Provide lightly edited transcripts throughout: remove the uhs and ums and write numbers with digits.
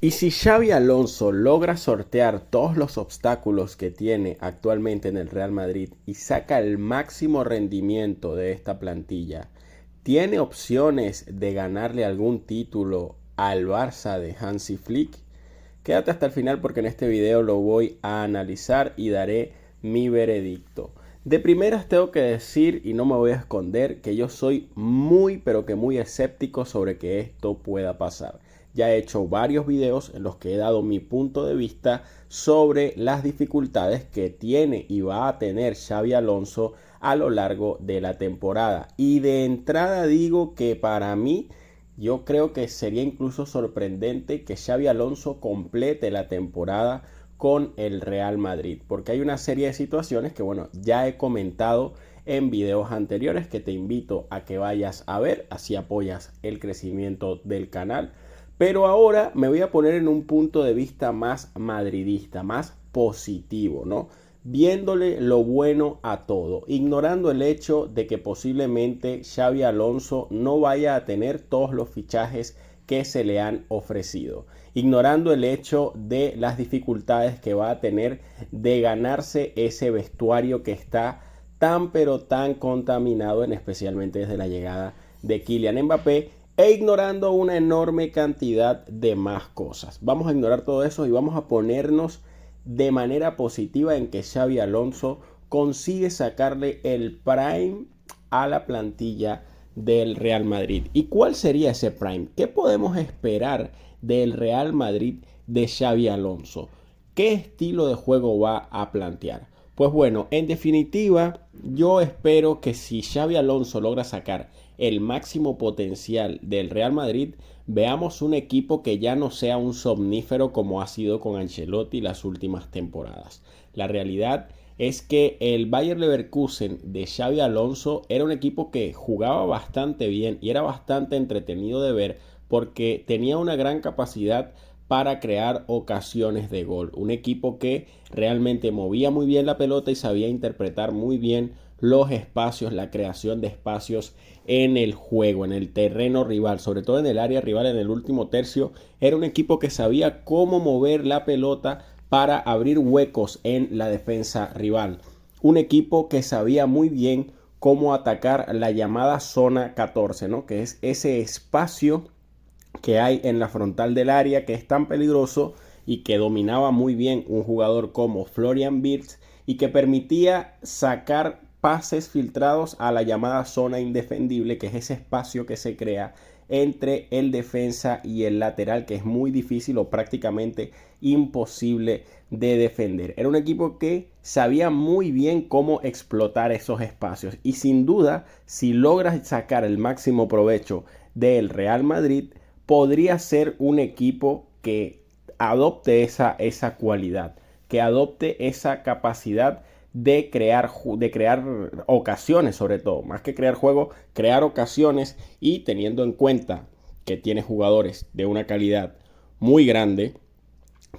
Y si Xabi Alonso logra sortear todos los obstáculos que tiene actualmente en el Real Madrid y saca el máximo rendimiento de esta plantilla, ¿tiene opciones de ganarle algún título al Barça de Hansi Flick? Quédate hasta el final porque en este video lo voy a analizar y daré mi veredicto. De primeras tengo que decir, y no me voy a esconder, que yo soy muy pero que muy escéptico sobre que esto pueda pasar. Ya he hecho varios videos en los que he dado mi punto de vista sobre las dificultades que tiene y va a tener Xabi Alonso a lo largo de la temporada. Y de entrada digo que para mí, yo creo que sería incluso sorprendente que Xabi Alonso complete la temporada con el Real Madrid, porque hay una serie de situaciones que, bueno, ya he comentado en videos anteriores que te invito a que vayas a ver, así apoyas el crecimiento del canal. Pero ahora me voy a poner en un punto de vista más madridista, más positivo, ¿no? Viéndole lo bueno a todo, ignorando el hecho de que posiblemente Xabi Alonso no vaya a tener todos los fichajes que se le han ofrecido, ignorando el hecho de las dificultades que va a tener de ganarse ese vestuario que está tan pero tan contaminado, especialmente desde la llegada de Kylian Mbappé, e ignorando una enorme cantidad de más cosas. Vamos a ignorar todo eso y vamos a ponernos de manera positiva en que Xabi Alonso consigue sacarle el prime a la plantilla del Real Madrid. ¿Y cuál sería ese prime? ¿Qué podemos esperar del Real Madrid de Xabi Alonso? ¿Qué estilo de juego va a plantear? Pues bueno, en definitiva, yo espero que si Xabi Alonso logra sacar el máximo potencial del Real Madrid, veamos un equipo que ya no sea un somnífero como ha sido con Ancelotti las últimas temporadas. La realidad es que el Bayer Leverkusen de Xabi Alonso era un equipo que jugaba bastante bien y era bastante entretenido de ver porque tenía una gran capacidad para crear ocasiones de gol. Un equipo que realmente movía muy bien la pelota y sabía interpretar muy bien los espacios, la creación de espacios en el juego, en el terreno rival, sobre todo en el área rival, en el último tercio. Era un equipo que sabía cómo mover la pelota para abrir huecos en la defensa rival. Un equipo que sabía muy bien cómo atacar la llamada zona 14, ¿no? Que es ese espacio que hay en la frontal del área que es tan peligroso y que dominaba muy bien un jugador como Florian Wirtz y que permitía sacar pases filtrados a la llamada zona indefendible, que es ese espacio que se crea entre el defensa y el lateral, que es muy difícil o prácticamente imposible de defender. Era un equipo que sabía muy bien cómo explotar esos espacios y sin duda, si logras sacar el máximo provecho del Real Madrid, podría ser un equipo que adopte esa cualidad, que adopte esa capacidad de crear ocasiones, sobre todo, más que crear juego, crear ocasiones, y teniendo en cuenta que tiene jugadores de una calidad muy grande,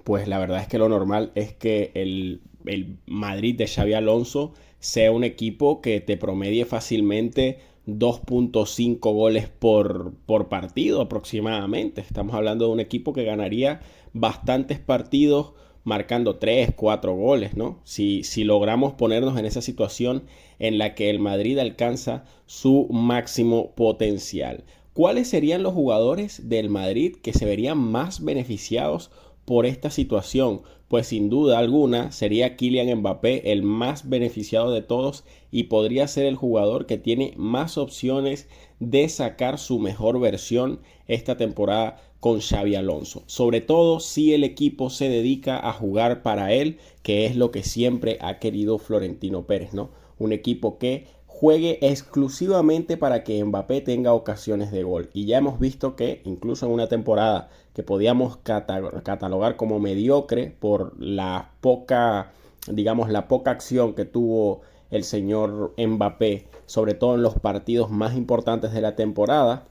pues la verdad es que lo normal es que el Madrid de Xabi Alonso sea un equipo que te promedie fácilmente 2.5 goles por partido aproximadamente. Estamos hablando de un equipo que ganaría bastantes partidos marcando 3, 4 goles, ¿no? Si logramos ponernos en esa situación en la que el Madrid alcanza su máximo potencial. ¿Cuáles serían los jugadores del Madrid que se verían más beneficiados por esta situación? Pues sin duda alguna sería Kylian Mbappé el más beneficiado de todos y podría ser el jugador que tiene más opciones de sacar su mejor versión esta temporada con Xabi Alonso, sobre todo si el equipo se dedica a jugar para él, que es lo que siempre ha querido Florentino Pérez, ¿no? Un equipo que juegue exclusivamente para que Mbappé tenga ocasiones de gol. Y ya hemos visto que incluso en una temporada que podíamos catalogar como mediocre por la poca, digamos, la poca acción que tuvo el señor Mbappé, sobre todo en los partidos más importantes de la temporada,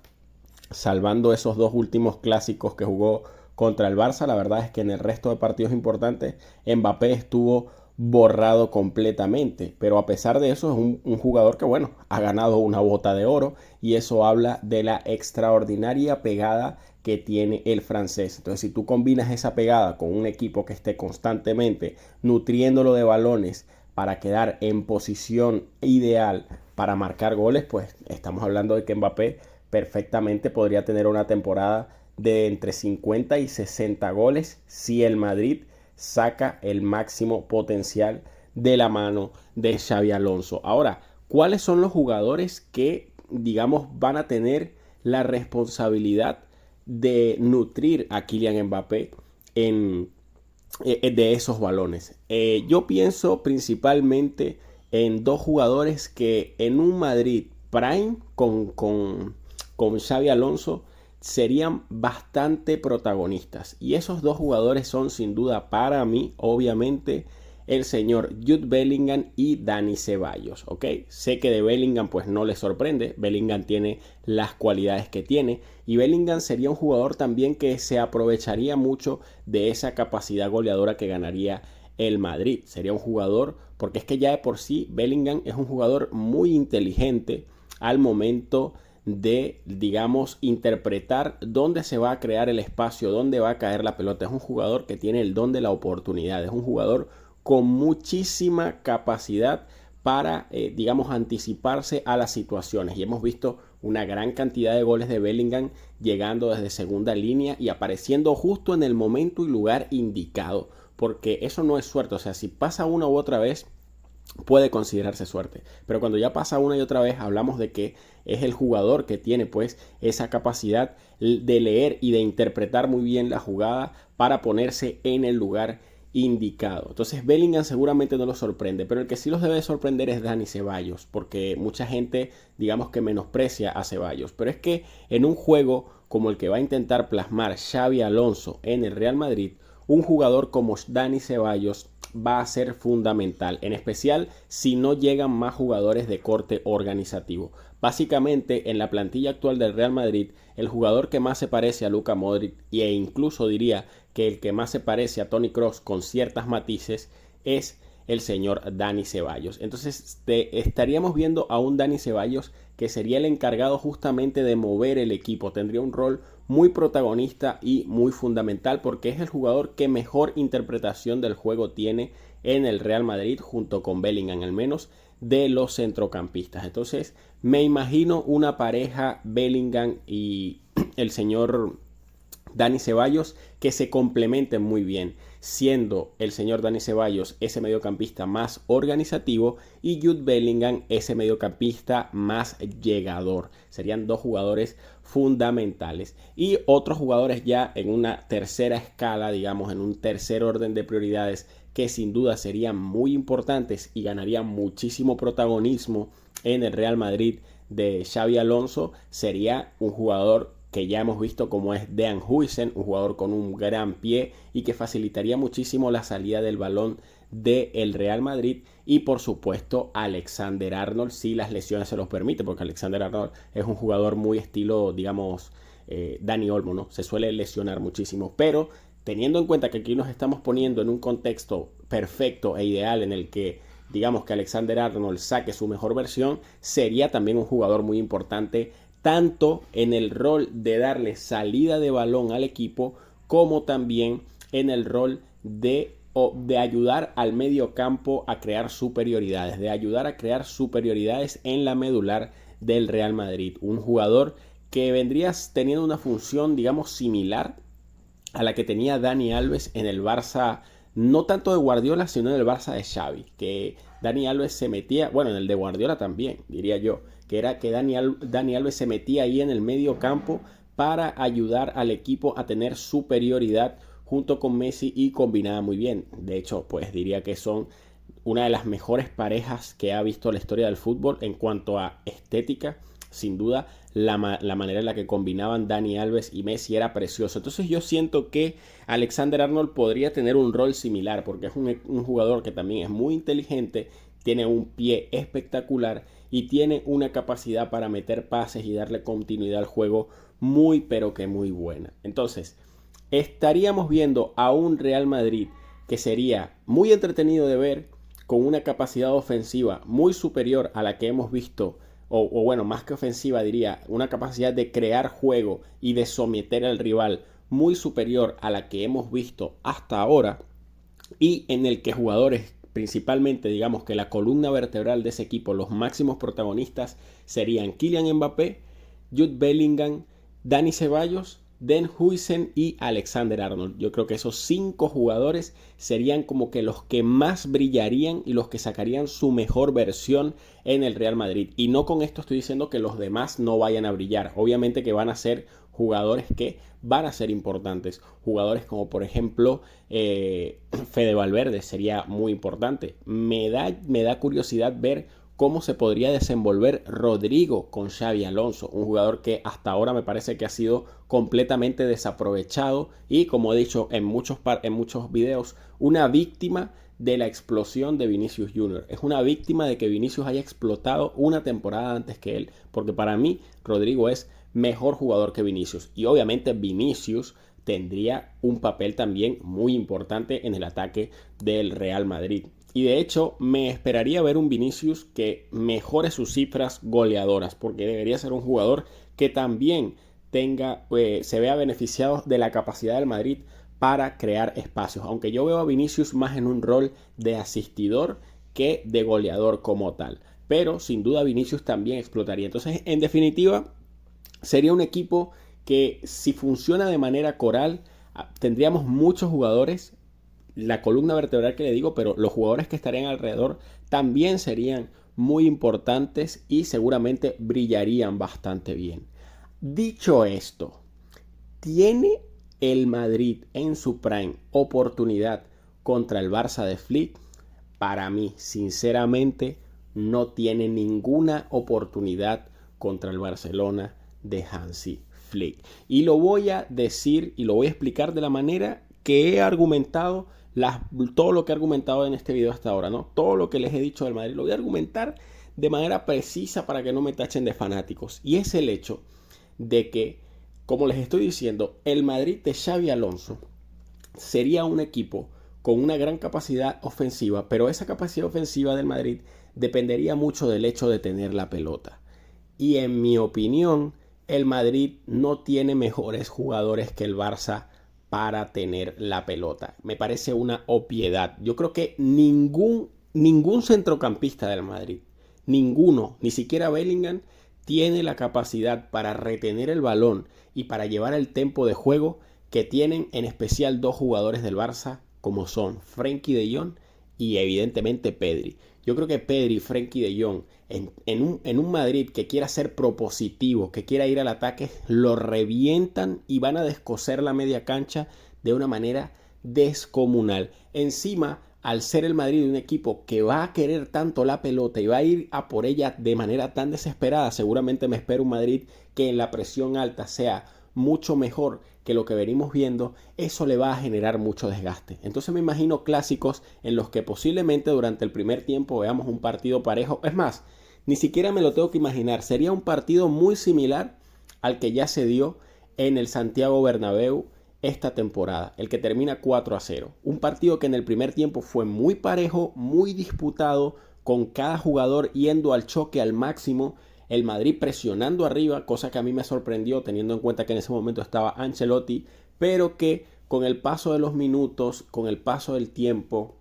salvando esos dos últimos clásicos que jugó contra el Barça, la verdad es que en el resto de partidos importantes Mbappé estuvo borrado completamente, pero a pesar de eso es un jugador que, bueno, ha ganado una bota de oro y eso habla de la extraordinaria pegada que tiene el francés. Entonces, si tú combinas esa pegada con un equipo que esté constantemente nutriéndolo de balones para quedar en posición ideal para marcar goles, pues estamos hablando de que Mbappé perfectamente podría tener una temporada de entre 50 y 60 goles si el Madrid saca el máximo potencial de la mano de Xabi Alonso. Ahora, ¿cuáles son los jugadores que, digamos, van a tener la responsabilidad de nutrir a Kylian Mbappé de esos balones? Yo pienso principalmente en dos jugadores que en un Madrid Prime con Xabi Alonso serían bastante protagonistas. Y esos dos jugadores son sin duda para mí, obviamente, el señor Jude Bellingham y Dani Ceballos, ¿ok? Sé que de Bellingham pues no le sorprende, Bellingham tiene las cualidades que tiene y Bellingham sería un jugador también que se aprovecharía mucho de esa capacidad goleadora que ganaría el Madrid. Sería un jugador, porque es que ya de por sí Bellingham es un jugador muy inteligente al momento de, digamos, interpretar dónde se va a crear el espacio, dónde va a caer la pelota. Es un jugador que tiene el don de la oportunidad, es un jugador con muchísima capacidad para, digamos, anticiparse a las situaciones. Y hemos visto una gran cantidad de goles de Bellingham llegando desde segunda línea y apareciendo justo en el momento y lugar indicado. Porque eso no es suerte. O sea, si pasa una u otra vez, puede considerarse suerte. Pero cuando ya pasa una y otra vez, hablamos de que es el jugador que tiene pues esa capacidad de leer y de interpretar muy bien la jugada para ponerse en el lugar indicado. Entonces Bellingham seguramente no los sorprende, pero el que sí los debe sorprender es Dani Ceballos, porque mucha gente, digamos, que menosprecia a Ceballos, pero es que en un juego como el que va a intentar plasmar Xabi Alonso en el Real Madrid, un jugador como Dani Ceballos va a ser fundamental, en especial si no llegan más jugadores de corte organizativo. Básicamente, en la plantilla actual del Real Madrid, el jugador que más se parece a Luka Modric e incluso diría que el que más se parece a Toni Kroos con ciertas matices es el señor Dani Ceballos. Entonces estaríamos viendo a un Dani Ceballos que sería el encargado justamente de mover el equipo. Tendría un rol muy protagonista y muy fundamental porque es el jugador que mejor interpretación del juego tiene en el Real Madrid junto con Bellingham, al menos de los centrocampistas. Entonces me imagino una pareja Bellingham y el señor Dani Ceballos que se complementen muy bien, siendo el señor Dani Ceballos ese mediocampista más organizativo y Jude Bellingham ese mediocampista más llegador. Serían dos jugadores fundamentales y otros jugadores ya en una tercera escala, digamos, en un tercer orden de prioridades que sin duda serían muy importantes y ganarían muchísimo protagonismo en el Real Madrid de Xabi Alonso. Sería un jugador que ya hemos visto como es Dean Huijsen, un jugador con un gran pie y que facilitaría muchísimo la salida del balón del Real Madrid, y por supuesto Alexander Arnold si las lesiones se los permiten, porque Alexander Arnold es un jugador muy estilo, digamos, Dani Olmo, ¿no? Se suele lesionar muchísimo, pero teniendo en cuenta que aquí nos estamos poniendo en un contexto perfecto e ideal en el que digamos que Alexander Arnold saque su mejor versión, sería también un jugador muy importante tanto en el rol de darle salida de balón al equipo como también en el rol de ayudar al medio campo a crear superioridades, de ayudar a crear superioridades en la medular del Real Madrid. Un jugador que vendría teniendo una función, digamos, similar a la que tenía Dani Alves en el Barça, no tanto de Guardiola, sino en el Barça de Xavi, que Dani Alves se metía, bueno, en el de Guardiola también, diría yo, que era que Dani Alves se metía ahí en el medio campo para ayudar al equipo a tener superioridad junto con Messi y combinaba muy bien. De hecho, pues diría que son una de las mejores parejas que ha visto la historia del fútbol en cuanto a estética. Sin duda, la manera en la que combinaban Dani Alves y Messi era precioso. Entonces yo siento que Alexander Arnold podría tener un rol similar porque es un jugador que también es muy inteligente, tiene un pie espectacular y tiene una capacidad para meter pases y darle continuidad al juego muy pero que muy buena. Entonces estaríamos viendo a un Real Madrid que sería muy entretenido de ver, con una capacidad ofensiva muy superior a la que hemos visto o bueno, más que ofensiva diría, una capacidad de crear juego y de someter al rival muy superior a la que hemos visto hasta ahora, y en el que jugadores, principalmente digamos que la columna vertebral de ese equipo, los máximos protagonistas serían Kylian Mbappé, Jude Bellingham, Dani Ceballos, Dan Huijsen y Alexander Arnold. Yo creo que esos 5 jugadores serían como que los que más brillarían y los que sacarían su mejor versión en el Real Madrid. Y no con esto estoy diciendo que los demás no vayan a brillar. Obviamente que van a ser jugadores que van a ser importantes. Jugadores como por ejemplo Fede Valverde sería muy importante. Me da curiosidad ver cómo se podría desenvolver Rodrigo con Xabi Alonso, un jugador que hasta ahora me parece que ha sido completamente desaprovechado y, como he dicho en muchos videos, una víctima de la explosión de Vinicius Jr. Es una víctima de que Vinicius haya explotado una temporada antes que él, porque para mí Rodrigo es mejor jugador que Vinicius y obviamente Vinicius tendría un papel también muy importante en el ataque del Real Madrid. Y de hecho me esperaría ver un Vinicius que mejore sus cifras goleadoras, porque debería ser un jugador que también se vea beneficiado de la capacidad del Madrid para crear espacios. Aunque yo veo a Vinicius más en un rol de asistidor que de goleador como tal. Pero sin duda Vinicius también explotaría. Entonces, en definitiva, sería un equipo que si funciona de manera coral, tendríamos muchos jugadores, la columna vertebral que le digo, pero los jugadores que estarían alrededor también serían muy importantes y seguramente brillarían bastante bien. Dicho esto, ¿tiene el Madrid en su prime oportunidad contra el Barça de Flick? Para mí, sinceramente, no tiene ninguna oportunidad contra el Barcelona de Hansi Flick. Y lo voy a decir y lo voy a explicar de la manera que he argumentado, todo lo que he argumentado en este video hasta ahora, ¿no? Todo lo que les he dicho del Madrid lo voy a argumentar de manera precisa para que no me tachen de fanáticos. Y es el hecho de que, como les estoy diciendo, el Madrid de Xabi Alonso sería un equipo con una gran capacidad ofensiva, pero esa capacidad ofensiva del Madrid dependería mucho del hecho de tener la pelota. Y en mi opinión, el Madrid no tiene mejores jugadores que el Barça para tener la pelota. Me parece una obviedad. Yo creo que ningún centrocampista del Madrid, ninguno, ni siquiera Bellingham, tiene la capacidad para retener el balón y para llevar el tempo de juego que tienen en especial 2 jugadores del Barça, como son Frenkie de Jong y evidentemente Pedri. Yo creo que Pedri y Frenkie de Jong en un Madrid que quiera ser propositivo, que quiera ir al ataque, lo revientan y van a descoser la media cancha de una manera descomunal. Encima, al ser el Madrid un equipo que va a querer tanto la pelota y va a ir a por ella de manera tan desesperada, seguramente me espero un Madrid que en la presión alta sea mucho mejor que lo que venimos viendo. Eso le va a generar mucho desgaste. Entonces me imagino clásicos en los que posiblemente durante el primer tiempo veamos un partido parejo. Es más, ni siquiera me lo tengo que imaginar. Sería un partido muy similar al que ya se dio en el Santiago Bernabéu esta temporada, el que termina 4-0. Un partido que en el primer tiempo fue muy parejo, muy disputado, con cada jugador yendo al choque al máximo. El Madrid presionando arriba, cosa que a mí me sorprendió teniendo en cuenta que en ese momento estaba Ancelotti, pero que con el paso de los minutos, con el paso del tiempo,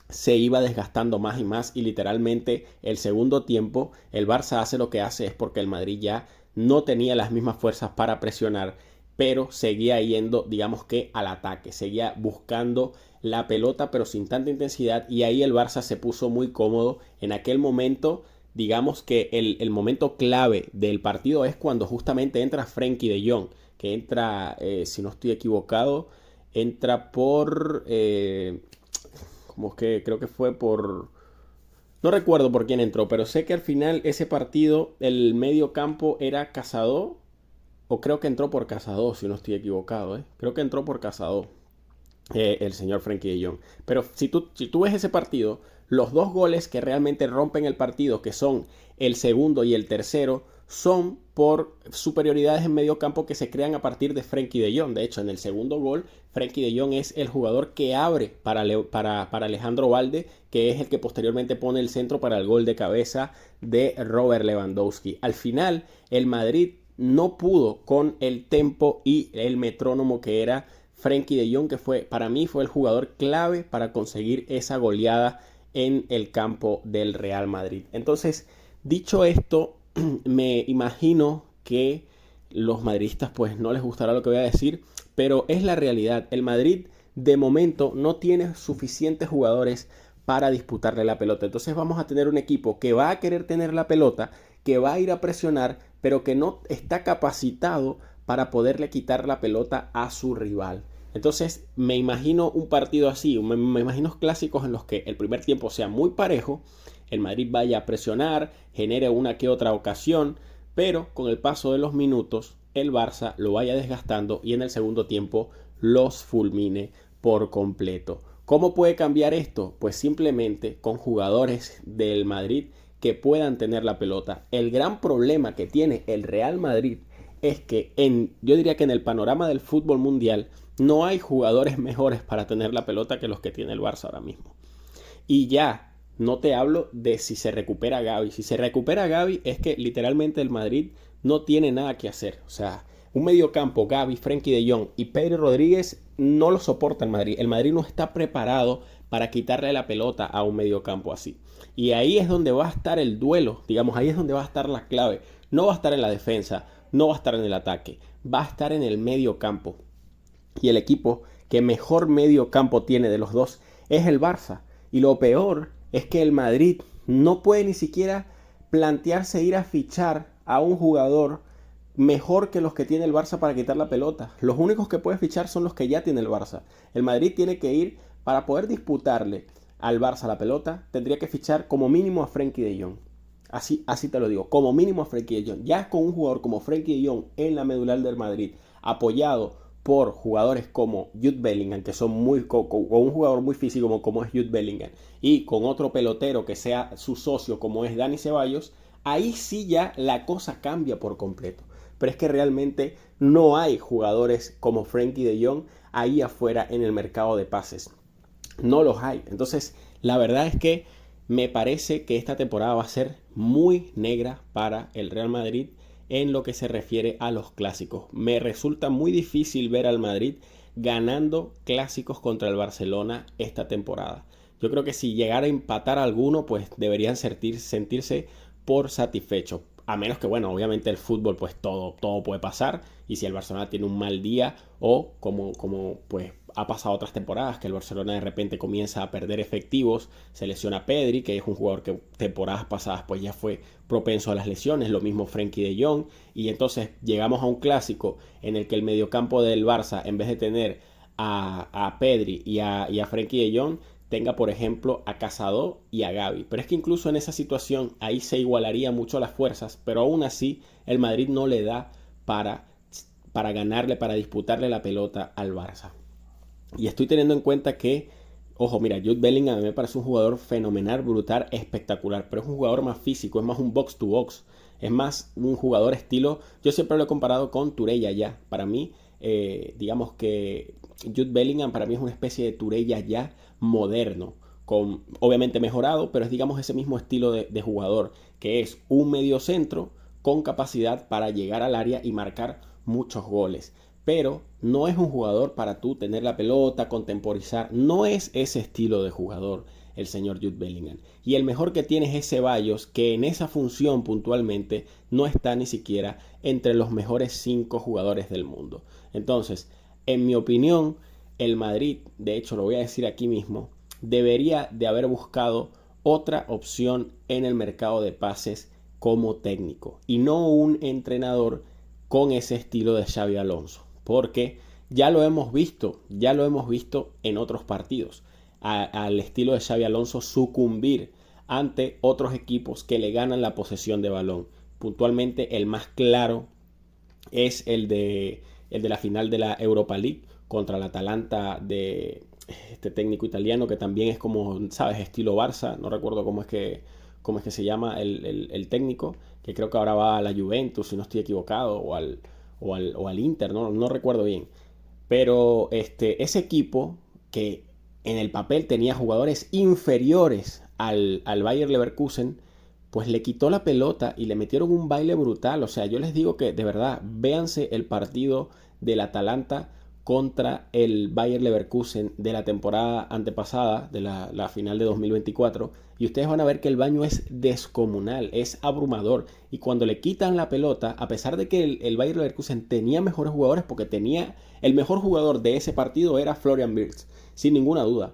se iba desgastando más y más, y literalmente el segundo tiempo el Barça hace lo que hace es porque el Madrid ya no tenía las mismas fuerzas para presionar, pero seguía yendo, digamos que al ataque, seguía buscando la pelota pero sin tanta intensidad, y ahí el Barça se puso muy cómodo. En aquel momento, digamos que el momento clave del partido es cuando justamente entra Frenkie de Jong, que entra, si no estoy equivocado, entra por... como que creo que fue por... No recuerdo por quién entró, pero sé que al final ese partido, el medio campo era Casado, o creo que entró por Casado, si no estoy equivocado, ¿eh? Creo que entró por Casado, el señor Frenkie de Jong. Pero si tú ves ese partido, los 2 goles que realmente rompen el partido, que son el segundo y el tercero, son por superioridades en medio campo que se crean a partir de Frenkie de Jong. De hecho, en el segundo gol, Frenkie de Jong es el jugador que abre para Alejandro Balde, que es el que posteriormente pone el centro para el gol de cabeza de Robert Lewandowski. Al final, el Madrid no pudo con el tempo y el metrónomo que era Frenkie de Jong, que para mí fue el jugador clave para conseguir esa goleada en el campo del Real Madrid. Entonces, dicho esto, me imagino que los madridistas pues no les gustará lo que voy a decir, pero es la realidad. El Madrid de momento no tiene suficientes jugadores para disputarle la pelota. Entonces vamos a tener un equipo que va a querer tener la pelota, que va a ir a presionar, pero que no está capacitado para poderle quitar la pelota a su rival. Entonces me imagino un partido así, me imagino clásicos en los que el primer tiempo sea muy parejo, el Madrid vaya a presionar, genere una que otra ocasión, pero con el paso de los minutos el Barça lo vaya desgastando y en el segundo tiempo los fulmine por completo. ¿Cómo puede cambiar esto? Pues simplemente con jugadores del Madrid que puedan tener la pelota. El gran problema que tiene el Real Madrid es que yo diría que en el panorama del fútbol mundial no hay jugadores mejores para tener la pelota que los que tiene el Barça ahora mismo. Y ya no te hablo de si se recupera Gavi. Si se recupera Gavi es que literalmente el Madrid no tiene nada que hacer. O sea, un mediocampo, Gavi, Frenkie de Jong y Pedro Rodríguez no lo soporta el Madrid. El Madrid no está preparado para quitarle la pelota a un mediocampo así. Y ahí es donde va a estar el duelo, digamos, ahí es donde va a estar la clave. No va a estar en la defensa, no va a estar en el ataque, va a estar en el mediocampo. Y el equipo que mejor mediocampo tiene de los dos es el Barça. Y lo peor es que el Madrid no puede ni siquiera plantearse ir a fichar a un jugador mejor que los que tiene el Barça para quitar la pelota. Los únicos que puede fichar son los que ya tiene el Barça. El Madrid tiene que ir, para poder disputarle al Barça la pelota, tendría que fichar como mínimo a Frenkie de Jong. Así te lo digo, como mínimo a Frenkie de Jong. Ya con un jugador como Frenkie de Jong en la medular del Madrid, apoyado por jugadores como Jude Bellingham, que son con un jugador muy físico como es Jude Bellingham, y con otro pelotero que sea su socio como es Dani Ceballos, ahí sí ya la cosa cambia por completo. Pero es que realmente no hay jugadores como Frenkie de Jong ahí afuera en el mercado de pases. No los hay. Entonces, la verdad es que me parece que esta temporada va a ser muy negra para el Real Madrid en lo que se refiere a los clásicos. Me resulta muy difícil ver al Madrid ganando clásicos contra el Barcelona esta temporada. Yo creo que si llegara a empatar alguno, pues deberían sentirse por satisfechos. A menos que, bueno, obviamente el fútbol, pues todo puede pasar. Y si el Barcelona tiene un mal día o como pues ha pasado otras temporadas, que el Barcelona de repente comienza a perder efectivos, se lesiona Pedri, que es un jugador que temporadas pasadas pues ya fue propenso a las lesiones, lo mismo Frenkie de Jong, y entonces llegamos a un clásico en el que el mediocampo del Barça, en vez de tener a Pedri y a Frenkie de Jong, tenga por ejemplo a Casado y a Gavi. Pero es que incluso en esa situación ahí se igualaría mucho las fuerzas, pero aún así el Madrid no le da para ganarle, para disputarle la pelota al Barça. Y estoy teniendo en cuenta que, ojo, mira, Jude Bellingham a mí me parece un jugador fenomenal, brutal, espectacular, pero es un jugador más físico, es más un box to box, es más un jugador estilo, yo siempre lo he comparado con Touré ya. Para mí, digamos que Jude Bellingham para mí es una especie de Touré ya moderno, obviamente mejorado, pero es digamos ese mismo estilo de jugador, que es un medio centro con capacidad para llegar al área y marcar muchos goles. Pero no es un jugador para tú tener la pelota, contemporizar. No es ese estilo de jugador el señor Jude Bellingham. Y el mejor que tiene es Ceballos, que en esa función puntualmente no está ni siquiera entre los mejores 5 jugadores del mundo. Entonces, en mi opinión, el Madrid, de hecho lo voy a decir aquí mismo, debería de haber buscado otra opción en el mercado de pases como técnico y no un entrenador con ese estilo de Xabi Alonso. Porque ya lo hemos visto en otros partidos, al estilo de Xabi Alonso sucumbir ante otros equipos que le ganan la posesión de balón. Puntualmente el más claro es el de la final de la Europa League contra el Atalanta de este técnico italiano que también es como, sabes, estilo Barça, no recuerdo ¿cómo es que se llama el técnico? Que creo que ahora va a la Juventus, si no estoy equivocado, o al Inter, no recuerdo bien. Pero ese equipo que en el papel tenía jugadores inferiores al Bayer Leverkusen, pues le quitó la pelota y le metieron un baile brutal. O sea, yo les digo que de verdad, véanse el partido del Atalanta contra el Bayer Leverkusen de la temporada antepasada, de la final de 2024, y ustedes van a ver que el baño es descomunal, es abrumador, y cuando le quitan la pelota, a pesar de que el Bayer Leverkusen tenía mejores jugadores, porque tenía el mejor jugador de ese partido era Florian Wirtz, sin ninguna duda,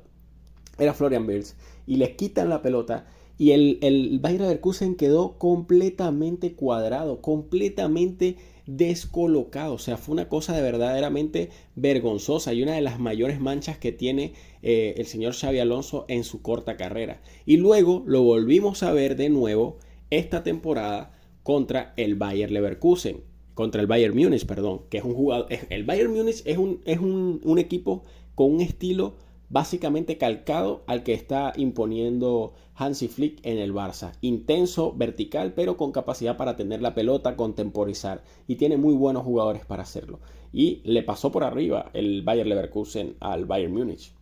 era Florian Wirtz, y les quitan la pelota, y el Bayer Leverkusen quedó completamente cuadrado, completamente descolocado. O sea, fue una cosa de verdaderamente vergonzosa y una de las mayores manchas que tiene el señor Xabi Alonso en su corta carrera. Y luego lo volvimos a ver de nuevo esta temporada contra el Bayer Leverkusen, contra el Bayern Múnich, perdón, que es un jugador. El Bayern Múnich es un equipo con un estilo básicamente calcado al que está imponiendo Hansi Flick en el Barça. Intenso, vertical, pero con capacidad para tener la pelota, contemporizar. Y tiene muy buenos jugadores para hacerlo. Y le pasó por arriba el Bayer Leverkusen al Bayern Múnich.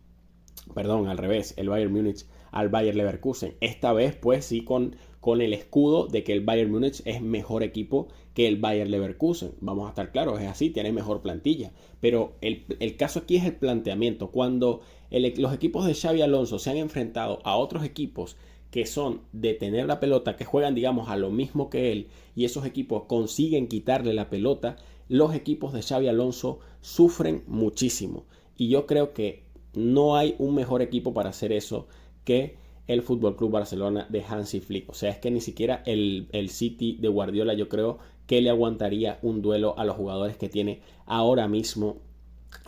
Perdón, al revés, el Bayern Múnich al Bayer Leverkusen. Esta vez, pues sí, con el escudo de que el Bayern Múnich es mejor equipo que el Bayer Leverkusen. Vamos a estar claros, es así, tiene mejor plantilla. Pero el caso aquí es el planteamiento. Cuando los equipos de Xabi Alonso se han enfrentado a otros equipos que son de tener la pelota, que juegan, digamos, a lo mismo que él, y esos equipos consiguen quitarle la pelota, los equipos de Xabi Alonso sufren muchísimo. Y yo creo que no hay un mejor equipo para hacer eso que el Fútbol Club Barcelona de Hansi Flick. O sea, es que ni siquiera el City de Guardiola yo creo que le aguantaría un duelo a los jugadores que tiene ahora mismo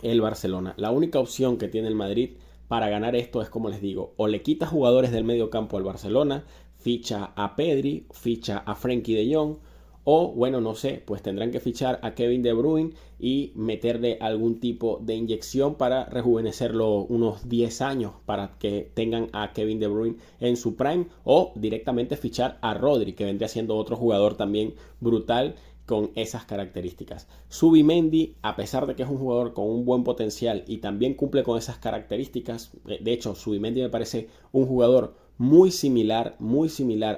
el Barcelona. La única opción que tiene el Madrid para ganar esto es, como les digo, o le quita jugadores del medio campo al Barcelona, ficha a Pedri, ficha a Frenkie de Jong, o bueno, no sé, pues tendrán que fichar a Kevin De Bruyne y meterle algún tipo de inyección para rejuvenecerlo unos 10 años para que tengan a Kevin De Bruyne en su prime, o directamente fichar a Rodri, que vendría siendo otro jugador también brutal con esas características. Zubimendi, a pesar de que es un jugador con un buen potencial y también cumple con esas características, de hecho Zubimendi me parece un jugador muy similar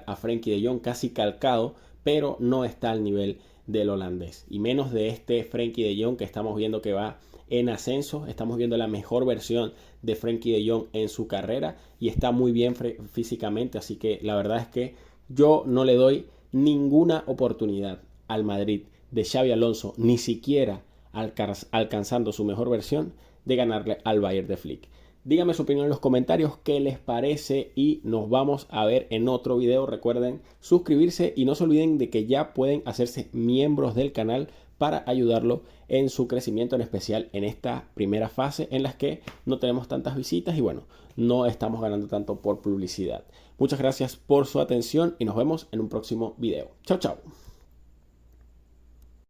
a Frenkie de Jong, casi calcado, pero no está al nivel del holandés, y menos de este Frenkie de Jong que estamos viendo que va en ascenso. Estamos viendo la mejor versión de Frenkie de Jong en su carrera y está muy bien físicamente, así que la verdad es que yo no le doy ninguna oportunidad al Madrid de Xabi Alonso, ni siquiera alcanzando su mejor versión, de ganarle al Bayern de Flick. Díganme su opinión en los comentarios, qué les parece, y nos vamos a ver en otro video. Recuerden suscribirse y no se olviden de que ya pueden hacerse miembros del canal para ayudarlo en su crecimiento, en especial en esta primera fase en las que no tenemos tantas visitas y bueno, no estamos ganando tanto por publicidad. Muchas gracias por su atención y nos vemos en un próximo video. Chao, chao.